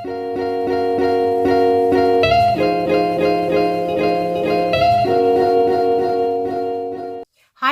Hi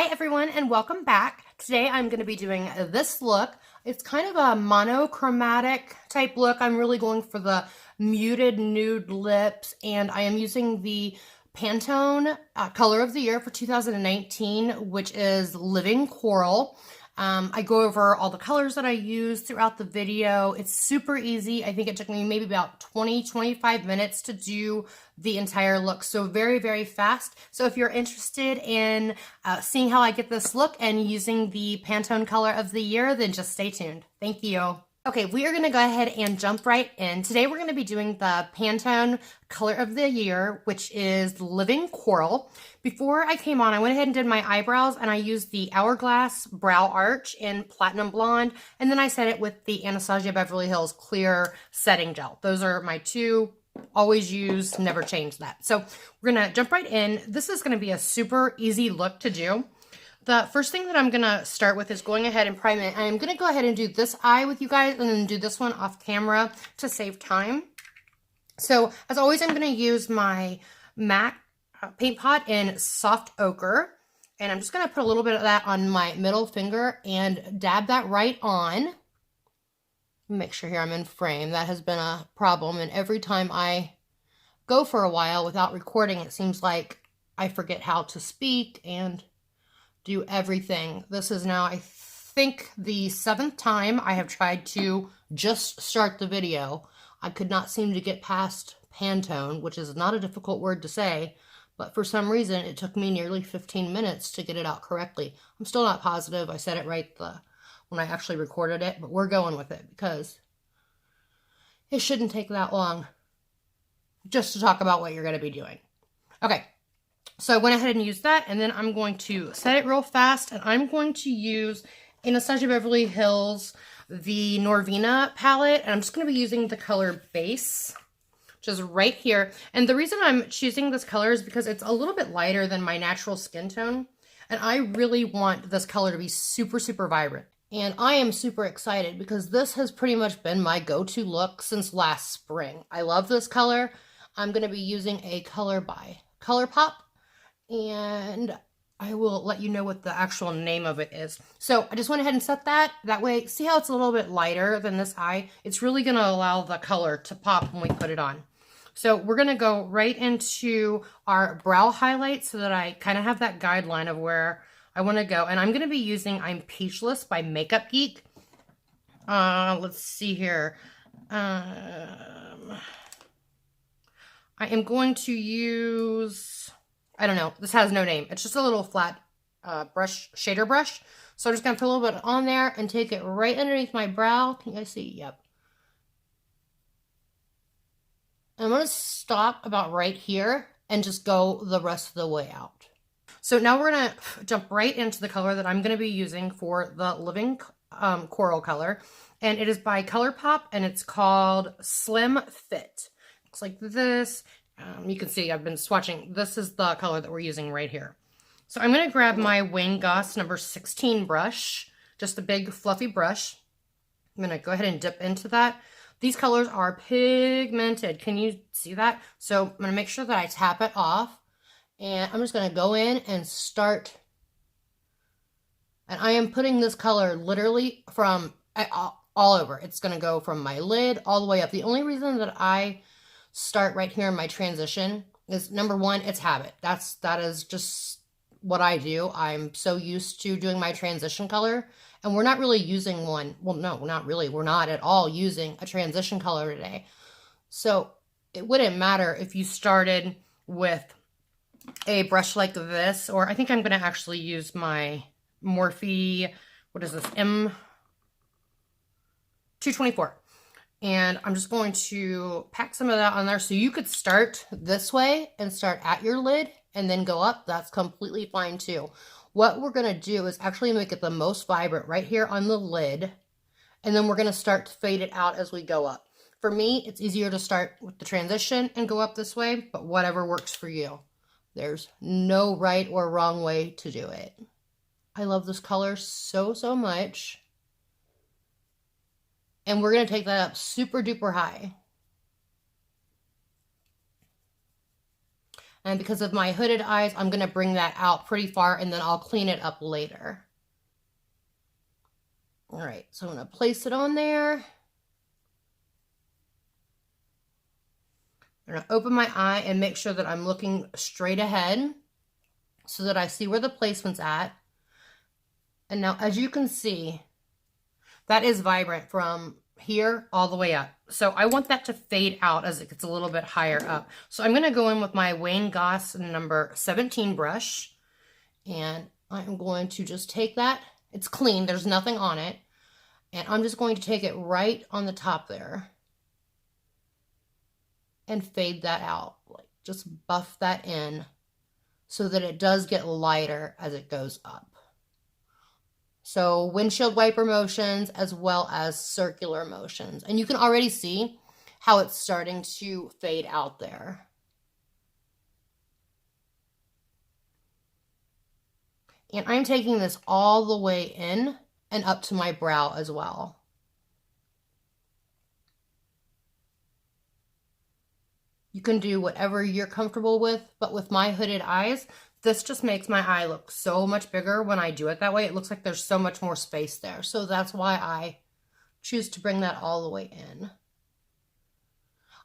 everyone and welcome back. Today I'm going to be doing this look. It's kind of a monochromatic type look. I'm really going for the muted nude lips, and I am using the Pantone color of the year for 2019, which is Living Coral. I go over all the colors that I use throughout the video. It's super easy. I think it took me maybe about 20-25 minutes to do the entire look. So very, very fast. So if you're interested in seeing how I get this look and using the Pantone color of the year, then just stay tuned. Thank you. Okay, we are going to go ahead and jump right in. Today we're going to be doing the Pantone color of the year, which is Living Coral. Before I came on, I went ahead and did my eyebrows, and I used the Hourglass Brow Arch in Platinum Blonde, and then I set it with the Anastasia Beverly Hills Clear Setting Gel. Those are my two, always use, never change that. So we're going to jump right in. This is going to be a super easy look to do. The first thing that I'm going to start with is going ahead and prime it. I'm going to go ahead and do this eye with you guys and then do this one off camera to save time. So as always, I'm going to use my MAC paint pot in Soft Ochre. And I'm just going to put a little bit of that on my middle finger and dab that right on. Make sure here I'm in frame. That has been a problem. And every time I go for a while without recording, it seems like I forget how to speak and do everything. This is now, I think, the 7th time I have tried to just start the video. I could not seem to get past Pantone, which is not a difficult word to say, but for some reason it took me nearly 15 minutes to get it out correctly. I'm still not positive I said it right when I actually recorded it, but we're going with it because it shouldn't take that long just to talk about what you're going to be doing. Okay. So I went ahead and used that, and then I'm going to set it real fast, and I'm going to use Anastasia Beverly Hills, the Norvina palette, and I'm just going to be using the color Base, which is right here. And the reason I'm choosing this color is because it's a little bit lighter than my natural skin tone, and I really want this color to be super, super vibrant. And I am super excited because this has pretty much been my go-to look since last spring. I love this color. I'm going to be using a color by ColourPop, and I will let you know what the actual name of it is. So I just went ahead and set that. That way, see how it's a little bit lighter than this eye? It's really going to allow the color to pop when we put it on. So we're going to go right into our brow highlight so that I kind of have that guideline of where I want to go. And I'm going to be using I'm Peachless by Makeup Geek. Let's see here. I am going to use, I don't know, this has no name. It's just a little flat brush, shader brush. So I'm just going to put a little bit on there and take it right underneath my brow. Can you guys see? Yep. And I'm going to stop about right here and just go the rest of the way out. So now we're going to jump right into the color that I'm going to be using for the Living Coral color. And it is by ColourPop, and it's called Slim Fit. Looks like this. You can see I've been swatching. This is the color that we're using right here. So I'm going to grab my Wayne Goss number 16 brush, just a big fluffy brush. I'm going to go ahead and dip into that. These colors are pigmented. Can you see that? So I'm going to make sure that I tap it off, and I'm just going to go in and start. And I am putting this color literally from all over. It's going to go from my lid all the way up. The only reason that I start right here in my transition is, number one, it's habit. That is just what I do. I'm so used to doing my transition color, and we're not really using one. Well, no, not really. We're not at all using a transition color today. So it wouldn't matter if you started with a brush like this, or I think I'm going to actually use my Morphe, what is this, M224. And I'm just going to pack some of that on there. So you could start this way and start at your lid and then go up. That's completely fine too. What we're going to do is actually make it the most vibrant right here on the lid. And then we're going to start to fade it out as we go up. For me, it's easier to start with the transition and go up this way, but whatever works for you. There's no right or wrong way to do it. I love this color so, so much. And we're going to take that up super duper high. And because of my hooded eyes, I'm going to bring that out pretty far and then I'll clean it up later. All right, so I'm going to place it on there. I'm going to open my eye and make sure that I'm looking straight ahead so that I see where the placement's at. And now, as you can see, that is vibrant from here all the way up. So I want that to fade out as it gets a little bit higher up. So I'm going to go in with my Wayne Goss number 17 brush. And I'm going to just take that. It's clean. There's nothing on it. And I'm just going to take it right on the top there. And fade that out. Like, just buff that in so that it does get lighter as it goes up. So windshield wiper motions as well as circular motions. And you can already see how it's starting to fade out there. And I'm taking this all the way in and up to my brow as well. You can do whatever you're comfortable with, but with my hooded eyes, this just makes my eye look so much bigger when I do it that way. It looks like there's so much more space there. So that's why I choose to bring that all the way in.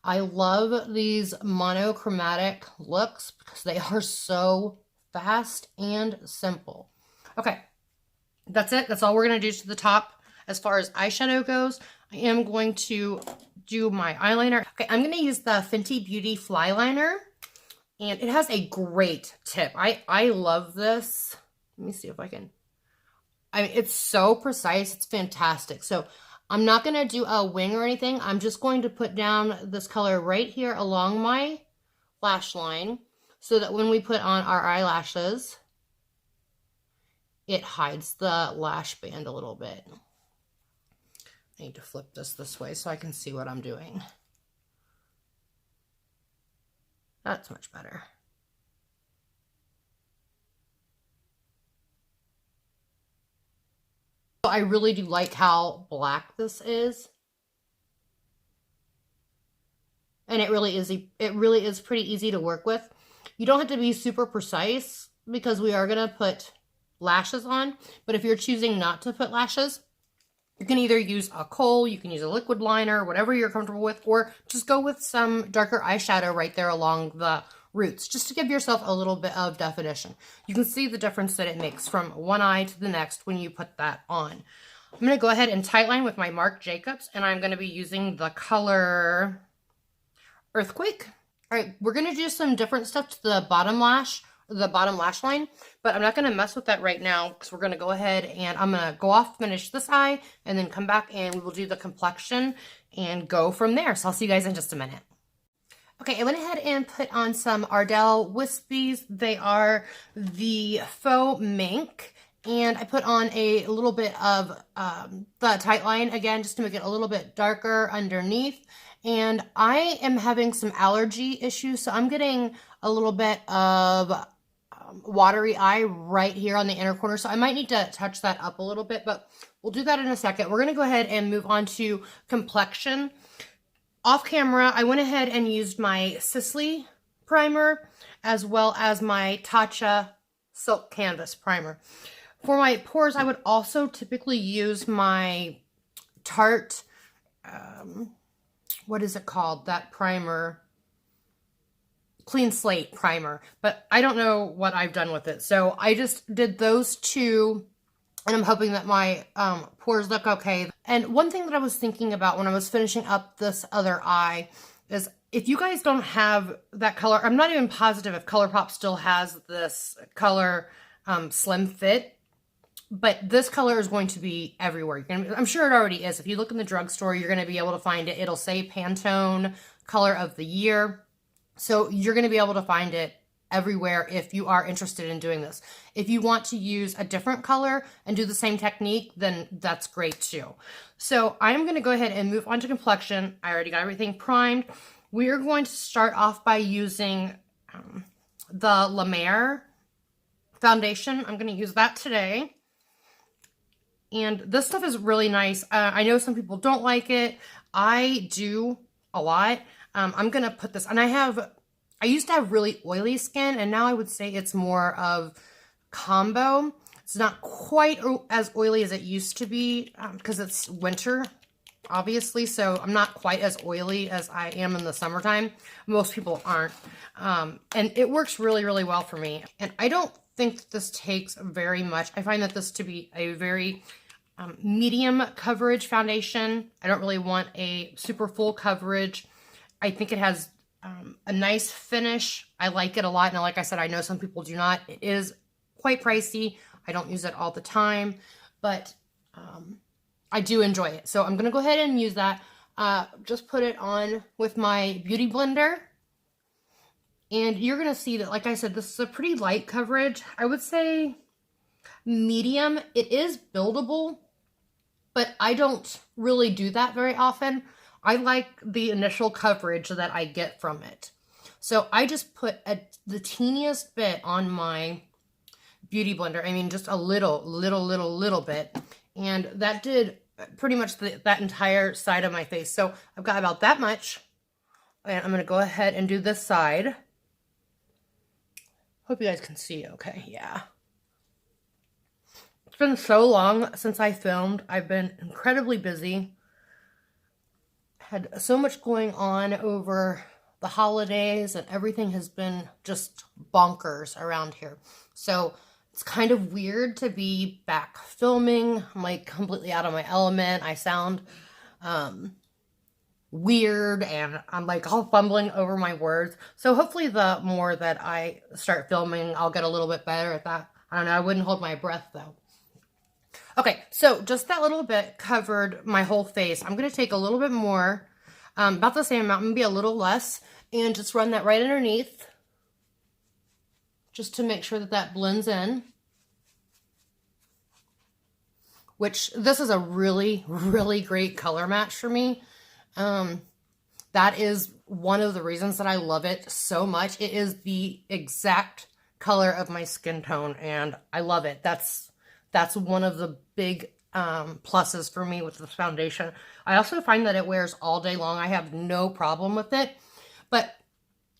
I love these monochromatic looks because they are so fast and simple. Okay, that's it. That's all we're going to do to the top. As far as eyeshadow goes, I am going to do my eyeliner. Okay, I'm going to use the Fenty Beauty Fly Liner. And it has a great tip. I love this. Let me see if I can. I mean, it's so precise. It's fantastic. So I'm not going to do a wing or anything. I'm just going to put down this color right here along my lash line so that when we put on our eyelashes, it hides the lash band a little bit. I need to flip this way so I can see what I'm doing. That's much better. I really do like how black this is. And it really is pretty easy to work with. You don't have to be super precise because we are going to put lashes on. But if you're choosing not to put lashes, you can either use a kohl, you can use a liquid liner, whatever you're comfortable with, or just go with some darker eyeshadow right there along the roots, just to give yourself a little bit of definition. You can see the difference that it makes from one eye to the next when you put that on. I'm going to go ahead and tightline with my Marc Jacobs, and I'm going to be using the color Earthquake. All right, we're going to do some different stuff to the bottom lash line, but I'm not going to mess with that right now because we're going to go ahead and I'm going to go off, finish this eye, and then come back and we will do the complexion and go from there. So I'll see you guys in just a minute. Okay, I went ahead and put on some Ardell Wispies. They are the faux mink. And I put on a little bit of the tight line again, just to make it a little bit darker underneath. And I am having some allergy issues, so I'm getting a little bit of watery eye right here on the inner corner. So I might need to touch that up a little bit, but we'll do that in a second. We're going to go ahead and move on to complexion. Off camera, I went ahead and used my Sisley primer as well as my Tatcha Silk Canvas primer. For my pores, I would also typically use my Tarte, what is it called? That primer, Clean Slate primer, but I don't know what I've done with it. So I just did those two, and I'm hoping that my pores look okay. And one thing that I was thinking about when I was finishing up this other eye is if you guys don't have that color, I'm not even positive if ColourPop still has this color Slim Fit. But this color is going to be everywhere. I'm sure it already is. If you look in the drugstore, you're going to be able to find it. It'll say Pantone Color of the Year. So you're going to be able to find it everywhere if you are interested in doing this. If you want to use a different color and do the same technique, then that's great too. So I'm going to go ahead and move on to complexion. I already got everything primed. We are going to start off by using the La Mer foundation. I'm going to use that today. And this stuff is really nice. I know some people don't like it. I do a lot. I'm going to put this, and I have I used to have really oily skin, and now I would say it's more of combo. It's not quite as oily as it used to be because it's winter, obviously, so I'm not quite as oily as I am in the summertime. Most people aren't. And it works really, really well for me. And I don't think this takes very much. I find that this to be a very medium coverage foundation. I don't really want a super full coverage. I think it has a nice finish. I like it a lot. And like I said, I know some people do not. It is quite pricey. I don't use it all the time, but I do enjoy it. So I'm going to go ahead and use that. Just put it on with my Beauty Blender. And you're going to see that, like I said, this is a pretty light coverage. I would say medium. It is buildable, but I don't really do that very often. I like the initial coverage that I get from it. So I just put the teeniest bit on my Beauty Blender. I mean, just a little bit. And that did pretty much that entire side of my face. So I've got about that much. And I'm going to go ahead and do this side. Hope you guys can see okay. Yeah. It's been so long since I filmed. I've been incredibly busy. Had so much going on over the holidays, and everything has been just bonkers around here. So it's kind of weird to be back filming. I'm like completely out of my element. I sound weird, and I'm like all fumbling over my words. So hopefully the more that I start filming, I'll get a little bit better at that. I don't know. I wouldn't hold my breath though. Okay, so just that little bit covered my whole face. I'm going to take a little bit more, about the same amount, maybe a little less, and just run that right underneath, just to make sure that that blends in. Which, this is a really, really great color match for me. That is one of the reasons that I love it so much. It is the exact color of my skin tone, and I love it. That's one of the big pluses for me with this foundation. I also find that it wears all day long. I have no problem with it. But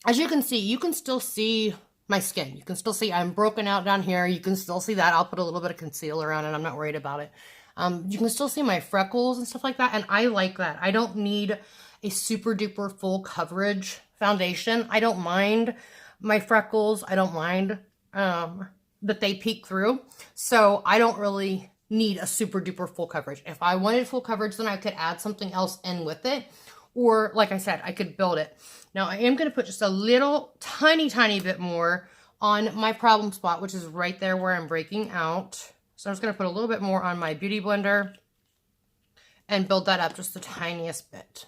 as you can see, you can still see my skin. You can still see I'm broken out down here. You can still see that. I'll put a little bit of concealer on it. I'm not worried about it. You can still see my freckles and stuff like that. And I like that. I don't need a super duper full coverage foundation. I don't mind my freckles. I don't mind that they peek through. So I don't really need a super duper full coverage. If I wanted full coverage, then I could add something else in with it. Or like I said, I could build it. Now I am going to put just a little tiny bit more on my problem spot, which is right there where I'm breaking out. So I'm just going to put a little bit more on my Beauty Blender and build that up just the tiniest bit.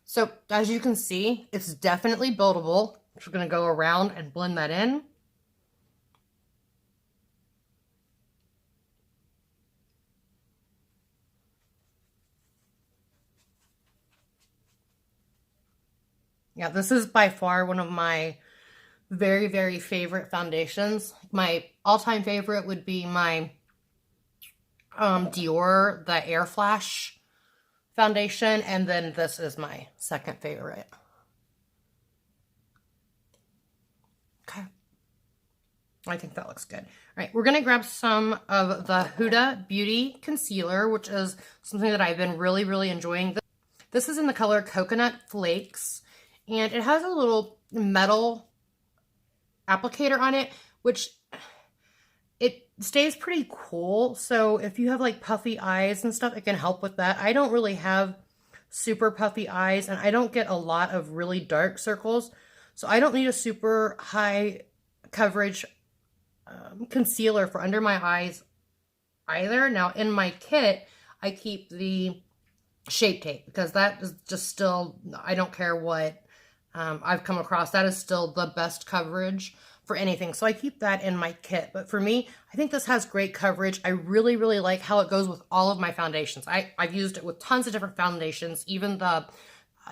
So as you can see, it's definitely buildable. I'm just going to go around and blend that in. Yeah, this is by far one of my very, very favorite foundations. My all-time favorite would be my Dior, the Air Flash foundation, and then this is my second favorite. Okay. I think that looks good. All right, we're going to grab some of the Huda Beauty Concealer, which is something that I've been really, really enjoying. This is in the color Coconut Flakes, and it has a little metal applicator on it, which it stays pretty cool. So if you have like puffy eyes and stuff, it can help with that. I don't really have super puffy eyes, and I don't get a lot of really dark circles. So I don't need a super high coverage concealer for under my eyes either. Now in my kit, I keep the Shape Tape because that is just still, I don't care what I've come across, that is still the best coverage for anything. So I keep that in my kit. But for me, I think this has great coverage. I really, really like how it goes with all of my foundations. I've used it with tons of different foundations, even the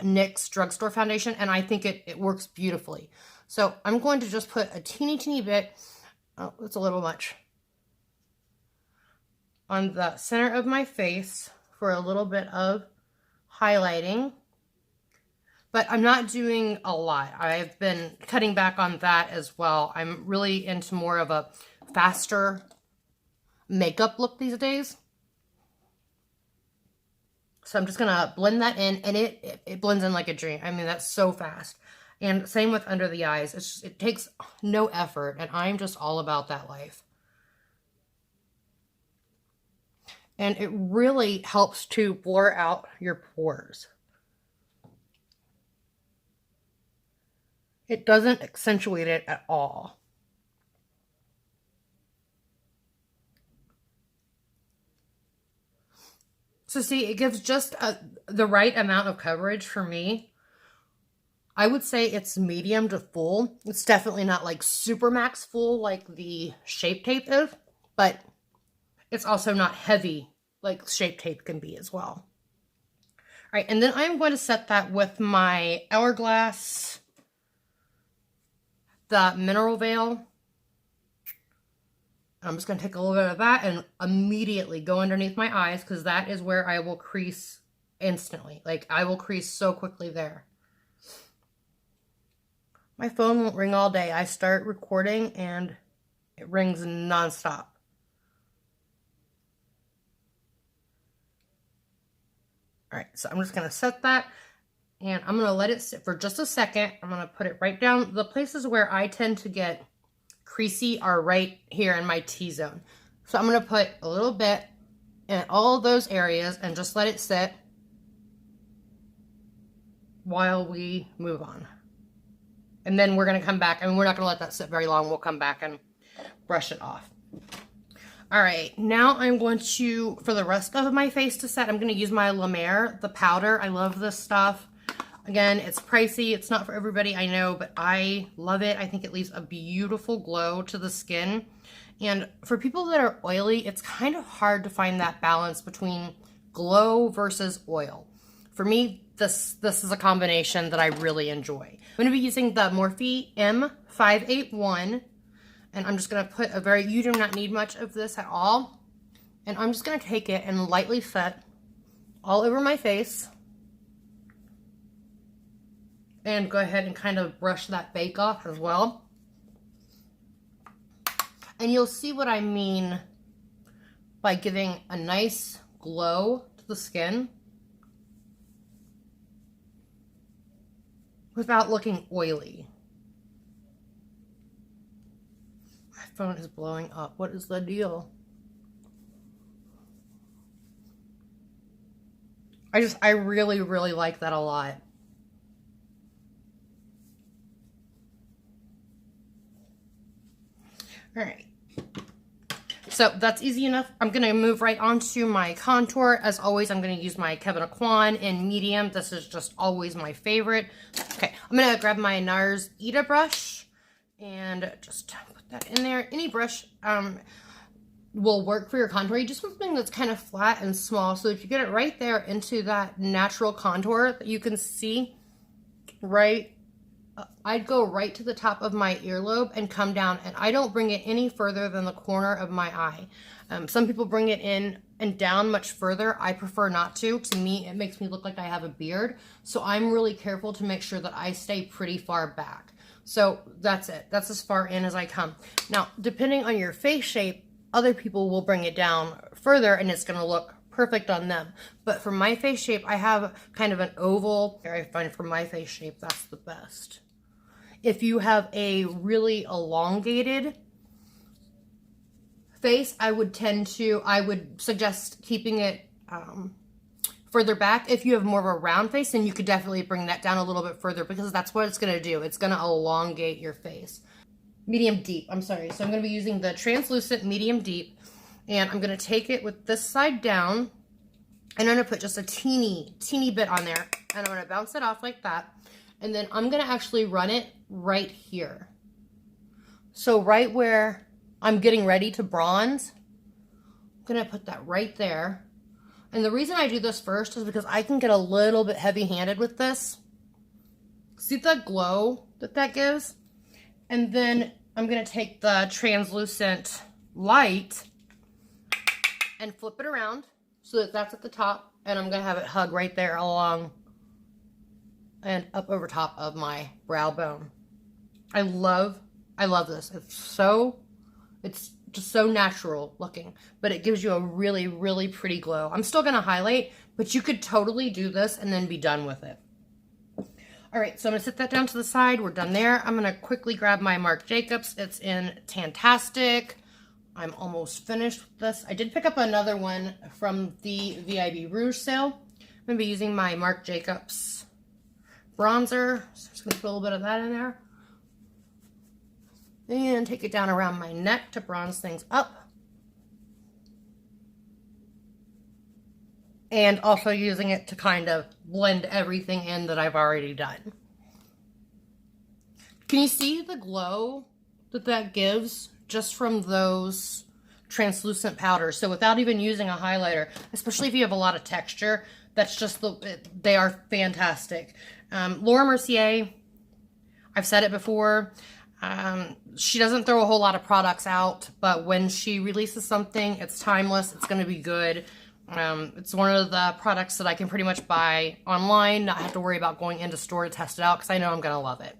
NYX drugstore foundation, and I think it works beautifully. So I'm going to just put a teeny bit, oh, it's a little much, on the center of my face for a little bit of highlighting. but I'm not doing a lot. I've been cutting back on that as well. I'm really into more of a faster makeup look these days. So I'm just going to blend that in, and it blends in like a dream. I mean, that's so fast. And same with under the eyes. It takes no effort, and I'm just all about that life. And it really helps to blur out your pores. It doesn't accentuate it at all. So see, it gives just the right amount of coverage for me. I would say it's medium to full. It's definitely not like super max full like the Shape Tape is, but it's also not heavy like Shape Tape can be as well. All right, and then I'm going to set that with my Hourglass, the Mineral Veil. I'm just going to take a little bit of that and immediately go underneath my eyes, because that is where I will crease instantly. Like, I will crease so quickly there. My phone won't ring all day. I start recording and it rings nonstop. All right, so I'm just going to set that, and I'm going to let it sit for just a second. I'm going to put it right down. The places where I tend to get creasy are right here in my T-zone. So I'm going to put a little bit in all those areas and just let it sit while we move on. And then we're going to come back. I mean, we're not going to let that sit very long. We'll come back and brush it off. All right, now I'm going to, for the rest of my face to set, I'm going to use my La Mer, the powder. I love this stuff. Again, it's pricey. It's not for everybody, I know, but I love it. I think it leaves a beautiful glow to the skin. And for people that are oily, it's kind of hard to find that balance between glow versus oil. For me, this is a combination that I really enjoy. I'm going to be using the Morphe M581, and I'm just going to put you do not need much of this at all. And I'm just going to take it and lightly set all over my face. And go ahead and kind of brush that bake off as well. And you'll see what I mean by giving a nice glow to the skin without looking oily. My phone is blowing up. What is the deal? I really, really like that a lot. All right, so that's easy enough. I'm going to move right on to my contour. As always, I'm going to use my Kevyn Aucoin in medium. This is just always my favorite. Okay, I'm going to grab my NARS Ita brush and just put that in there. Any brush will work for your contour. You just want something that's kind of flat and small, so that you get it right there into that natural contour that you can see right. I'd go right to the top of my earlobe and come down, and I don't bring it any further than the corner of my eye. Some people bring it in and down much further. I prefer not to. To me, it makes me look like I have a beard. So I'm really careful to make sure that I stay pretty far back. So that's it. That's as far in as I come. Now, depending on your face shape, other people will bring it down further and it's going to look perfect on them. But for my face shape, I have kind of an oval. I find for my face shape, that's the best. If you have a really elongated face, I would suggest keeping it further back. If you have more of a round face, then you could definitely bring that down a little bit further, because that's what it's going to do. It's going to elongate your face. Medium deep, I'm sorry. So I'm going to be using the translucent medium deep, and I'm going to take it with this side down, and I'm going to put just a teeny bit on there, and I'm going to bounce it off like that. And then I'm going to actually run it right here. So right where I'm getting ready to bronze, I'm going to put that right there. And the reason I do this first is because I can get a little bit heavy-handed with this. See the glow that gives? And then I'm going to take the translucent light and flip it around so that that's at the top. And I'm going to have it hug right there along and up over top of my brow bone. I love this. It's just so natural looking, but it gives you a really, really pretty glow. I'm still gonna highlight, but you could totally do this and then be done with it. All right, so I'm gonna set that down to the side. We're done there. I'm gonna quickly grab my Marc Jacobs. It's in Tantastic. I'm almost finished with this. I did pick up another one from the VIB Rouge sale. I'm gonna be using my Marc Jacobs bronzer. So I'm just gonna put a little bit of that in there. And take it down around my neck to bronze things up. And also using it to kind of blend everything in that I've already done. Can you see the glow that that gives just from those translucent powders? So without even using a highlighter, especially if you have a lot of texture, that's just they are fantastic. Laura Mercier, I've said it before, she doesn't throw a whole lot of products out, but when she releases something, it's timeless, it's going to be good. It's one of the products that I can pretty much buy online, not have to worry about going into store to test it out, because I know I'm going to love it.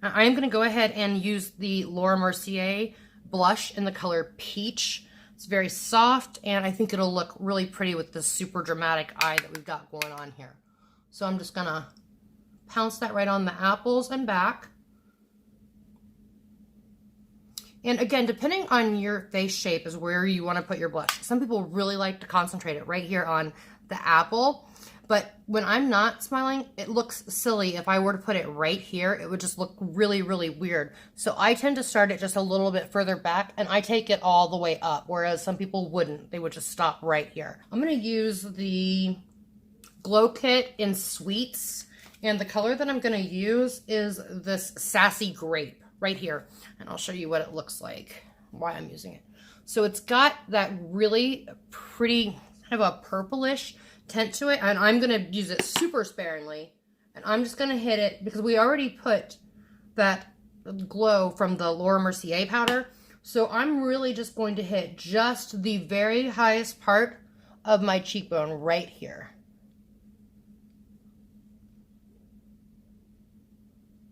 I am going to go ahead and use the Laura Mercier blush in the color Peach. It's very soft, and I think it'll look really pretty with this super dramatic eye that we've got going on here. So I'm just going to pounce that right on the apples and back. And again, depending on your face shape is where you want to put your blush. Some people really like to concentrate it right here on the apple. But when I'm not smiling, it looks silly. If I were to put it right here, it would just look really, really weird. So I tend to start it just a little bit further back, and I take it all the way up, whereas some people wouldn't. They would just stop right here. I'm going to use the Glow Kit in Sweets, and the color that I'm going to use is this Sassy Grape right here. And I'll show you what it looks like, why I'm using it. So it's got that really pretty kind of a purplish tint to it, and I'm going to use it super sparingly, and I'm just going to hit it because we already put that glow from the Laura Mercier powder, so I'm really just going to hit just the very highest part of my cheekbone right here.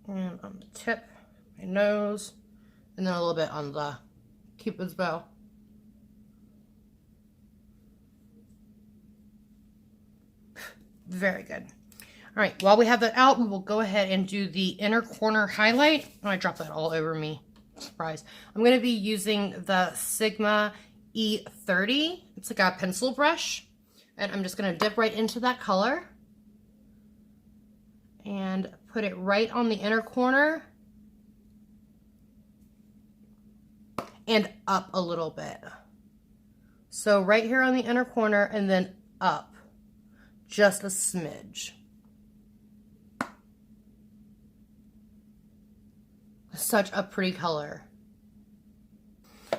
And on the tip, my nose, and then a little bit on the Cupid's bow. Very good. All right, while we have that out, we will go ahead and do the inner corner highlight. Oh, I dropped that all over me. Surprise. I'm going to be using the Sigma E30. It's like a pencil brush. And I'm just going to dip right into that color. And put it right on the inner corner. And up a little bit. So right here on the inner corner and then up. Just a smidge. Such a pretty color.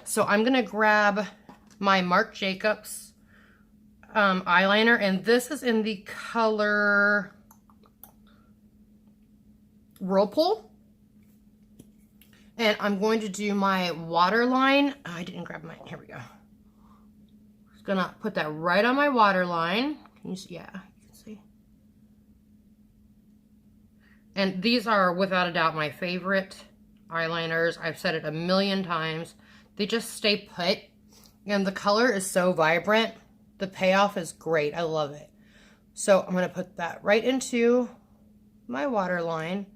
So I'm going to grab my Marc Jacobs eyeliner, and this is in the color Whirlpool. And I'm going to do my waterline. Oh, I didn't grab mine. Here we go. Just going to put that right on my waterline. Can you see? Yeah, you can see. And these are without a doubt my favorite eyeliners. I've said it a million times. They just stay put, and the color is so vibrant. The payoff is great. I love it. So I'm going to put that right into my waterline.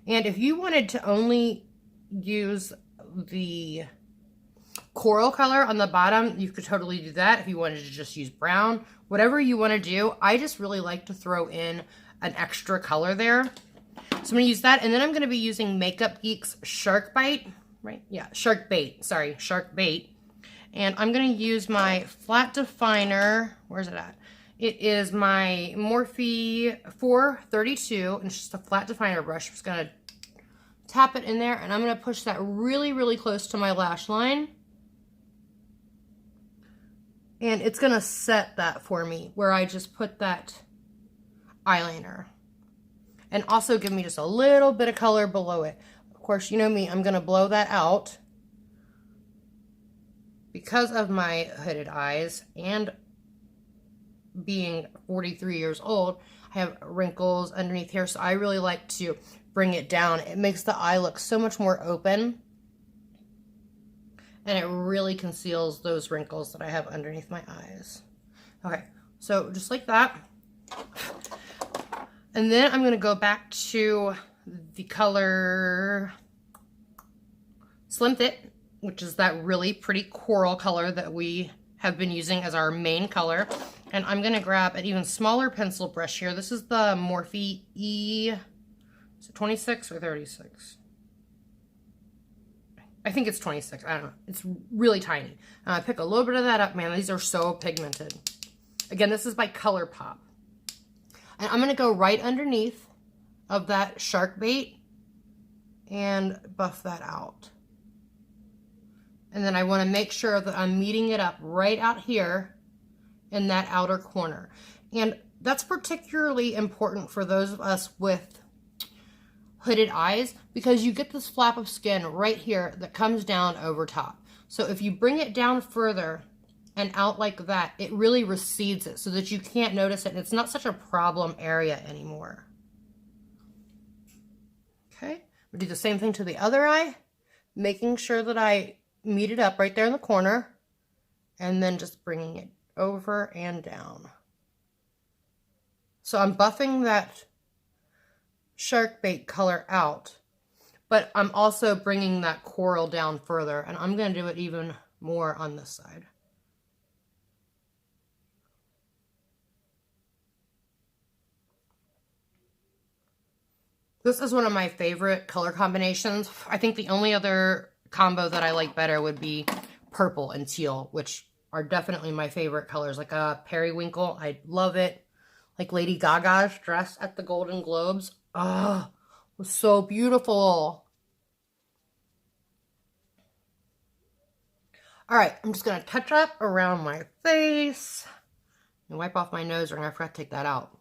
And if you wanted to only use the coral color on the bottom, you could totally do that. If you wanted to just use brown, whatever you want to do. I just really like to throw in an extra color there. So I'm going to use that, and then I'm going to be using Makeup Geek's Shark Bite, right? Yeah, Shark Bait. Sorry, Shark Bait. And I'm going to use my flat definer. Where's it at? It is my Morphe 432, and it's just a flat definer brush. I'm just going to tap it in there, and I'm going to push that really, really close to my lash line. And it's going to set that for me where I just put that eyeliner. And also give me just a little bit of color below it. Of course, you know me, I'm going to blow that out because of my hooded eyes and being 43 years old, I have wrinkles underneath here, so I really like to bring it down. It makes the eye look so much more open, and it really conceals those wrinkles that I have underneath my eyes. Okay, so just like that. And then I'm going to go back to the color Slim Fit, which is that really pretty coral color that we have been using as our main color. And I'm going to grab an even smaller pencil brush here. This is the Morphe E, is it 26 or 36? I think it's 26. I don't know. It's really tiny. Pick a little bit of that up, man. These are so pigmented. Again, this is by ColourPop. And I'm going to go right underneath of that shark bait and buff that out. And then I want to make sure that I'm meeting it up right out here in that outer corner. And that's particularly important for those of us with hooded eyes, because you get this flap of skin right here that comes down over top. So if you bring it down further and out like that, it really recedes it so that you can't notice it, and it's not such a problem area anymore. Okay, we'll do the same thing to the other eye, making sure that I meet it up right there in the corner, and then just bringing it over and down. So I'm buffing that shark bait color out, but I'm also bringing that coral down further, and I'm going to do it even more on this side. This is one of my favorite color combinations. I think the only other combo that I like better would be purple and teal, which are definitely my favorite colors. Like a periwinkle, I love it. Like Lady Gaga's dress at the Golden Globes. Oh, it was so beautiful. All right, I'm just going to touch up around my face and wipe off my nose, or I forgot to take that out.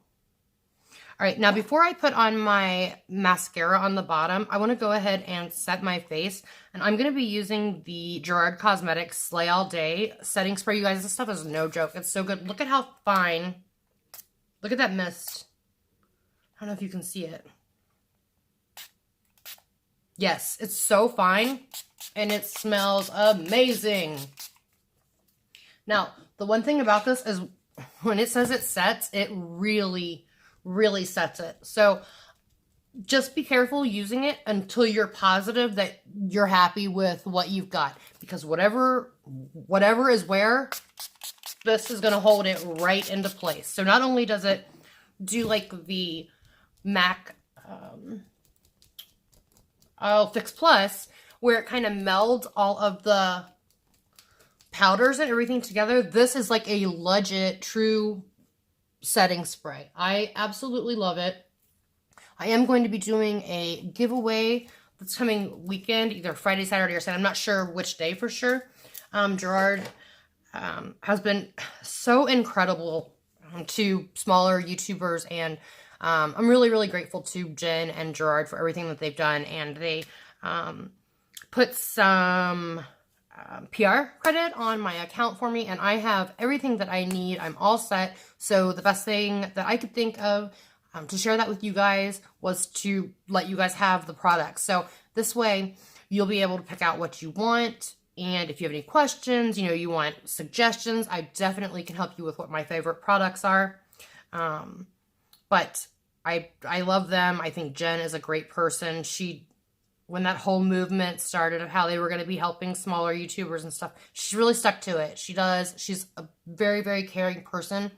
All right, now before I put on my mascara on the bottom, I want to go ahead and set my face. And I'm going to be using the Gerard Cosmetics Slay All Day setting spray. You guys, this stuff is no joke. It's so good. Look at how fine. Look at that mist. I don't know if you can see it. Yes, it's so fine, and it smells amazing. Now, the one thing about this is when it says it sets, it really sets it. So just be careful using it until you're positive that you're happy with what you've got, because whatever is where, this is going to hold it right into place. So not only does it do like the MAC Fix Plus, where it kind of melds all of the powders and everything together, this is like a legit true setting spray. I absolutely love it. I am going to be doing a giveaway that's coming weekend, either Friday, Saturday, or Sunday. I'm not sure which day for sure. Gerard has been so incredible to smaller YouTubers, and I'm really grateful to Jen and Gerard for everything that they've done, and they put some PR credit on my account for me, and I have everything that I need. I'm all set. So the best thing that I could think of to share that with you guys was to let you guys have the products. So this way you'll be able to pick out what you want, and if you have any questions, you know, you want suggestions, I definitely can help you with what my favorite products are. But I love them. I think Jen is a great person. When that whole movement started of how they were going to be helping smaller YouTubers and stuff, she really stuck to it. She does. She's a very caring person.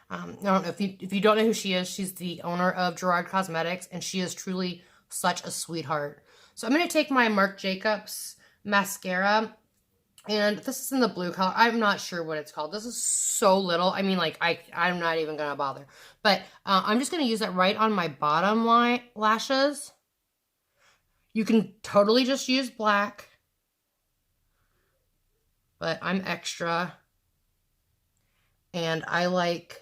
I don't know if you don't know who she is. She's the owner of Gerard Cosmetics, and she is truly such a sweetheart. So I'm going to take my Marc Jacobs mascara, and this is in the blue color. I'm not sure what it's called. This is so little. I mean, like, I'm not even going to bother. But I'm just going to use it right on my bottom lashes. You can totally just use black, but I'm extra, and I like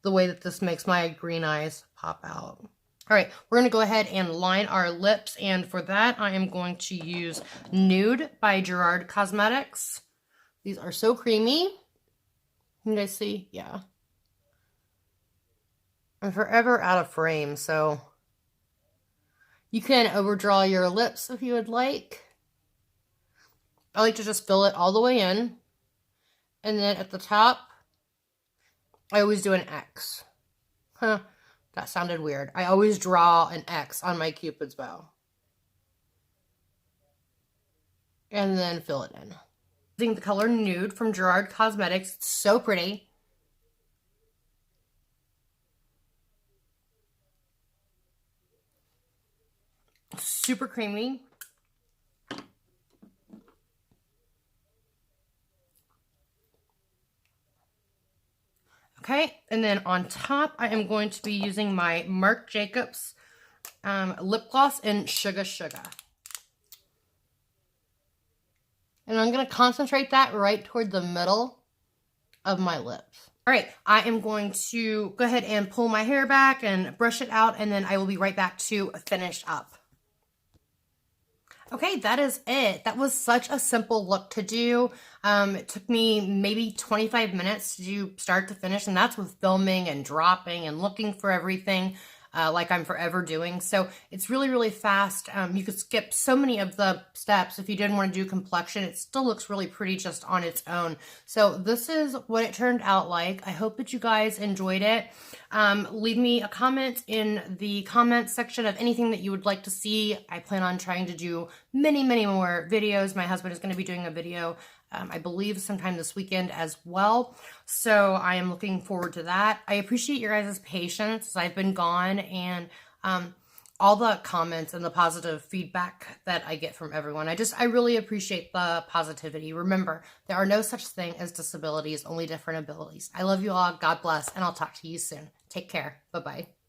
the way that this makes my green eyes pop out. All right, we're going to go ahead and line our lips, and for that, I am going to use Nude by Gerard Cosmetics. These are so creamy. Can you guys see? Yeah. I'm forever out of frame, so you can overdraw your lips if you would like. I like to just fill it all the way in. And then at the top, I always do an X. Huh, that sounded weird. I always draw an X on my Cupid's bow. And then fill it in. Using the color Nude from Gerard Cosmetics. It's so pretty. Super creamy. Okay, and then on top, I am going to be using my Marc Jacobs lip gloss in Sugar Sugar. And I'm going to concentrate that right toward the middle of my lips. All right, I am going to go ahead and pull my hair back and brush it out, and then I will be right back to finish up. Okay, that is it. That was such a simple look to do. It took me maybe 25 minutes to do start to finish, and that's with filming and dropping and looking for everything like I'm forever doing. So it's really, really fast. You could skip so many of the steps if you didn't want to do complexion. It still looks really pretty just on its own. So this is what it turned out like. I hope that you guys enjoyed it. Leave me a comment in the comments section of anything that you would like to see. I plan on trying to do many, many more videos. My husband is going to be doing a video I believe sometime this weekend as well. So I am looking forward to that. I appreciate your guys' patience as I've been gone, and all the comments and the positive feedback that I get from everyone. I really appreciate the positivity. Remember, there are no such thing as disabilities, only different abilities. I love you all. God bless, and I'll talk to you soon. Take care. Bye-bye.